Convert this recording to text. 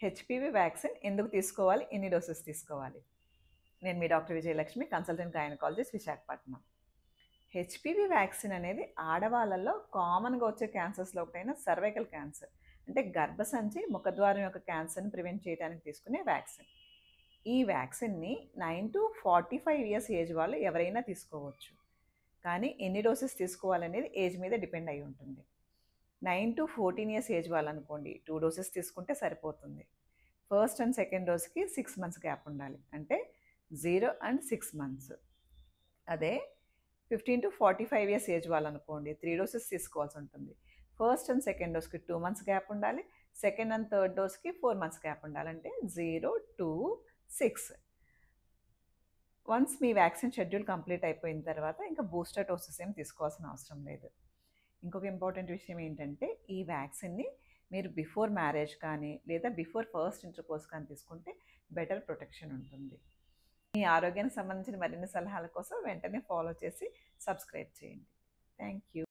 HPV vaccine ఎందుకు తీసుకోవాలి, ఎన్ని డోసెస్ తీసుకోవాలి? నేను మీ doctor Vijayalakshmi, consultant gynaecologist, Visakhapatnam. HPV vaccine అనేది ఆడవాళ్ళలో కామన్గా వచ్చే క్యాన్సర్స్లో ఒకటైన సర్వైకల్ క్యాన్సర్, అంటే గర్భసంచి ముఖద్వారం యొక్క క్యాన్సర్ని ప్రివెంట్ చేయడానికి తీసుకునే వ్యాక్సిన్. ఈ వ్యాక్సిన్ని 9 to 45 years ఏజ్ వాళ్ళు ఎవరైనా తీసుకోవచ్చు. కానీ ఎన్ని డోసెస్ తీసుకోవాలనేది ఏజ్ మీద డిపెండ్ అయి ఉంటుంది. 9 to 14 years ఏజ్ వాళ్ళు అనుకోండి, 2 డోసెస్ తీసుకుంటే సరిపోతుంది. ఫస్ట్ అండ్ సెకండ్ డోస్కి 6 months గ్యాప్ ఉండాలి, అంటే 0 and 6 months. అదే 15 to 45 years ఏజ్ వాళ్ళు అనుకోండి, 3 డోసెస్ తీసుకోవాల్సి ఉంటుంది. ఫస్ట్ అండ్ సెకండ్ డోస్కి 2 months గ్యాప్ ఉండాలి, సెకండ్ అండ్ థర్డ్ డోస్కి 4 months గ్యాప్ ఉండాలి, అంటే 0 to 6. వన్స్ మీ వ్యాక్సిన్ షెడ్యూల్ కంప్లీట్ అయిపోయిన తర్వాత ఇంకా బూస్టర్ డోసెస్ ఏం తీసుకోవాల్సిన అవసరం లేదు. ఇంకొక ఇంపార్టెంట్ విషయం ఏంటంటే, ఈ వ్యాక్సిన్ని మీరు బిఫోర్ మ్యారేజ్ కానీ లేదా బిఫోర్ ఫస్ట్ ఇంటర్కోర్స్ కానీ తీసుకుంటే బెటర్ ప్రొటెక్షన్ ఉంటుంది. మీ ఆరోగ్యానికి సంబంధించిన మరిన్ని సలహాల కోసం వెంటనే ఫాలో చేసి సబ్స్క్రైబ్ చేయండి. Thank you.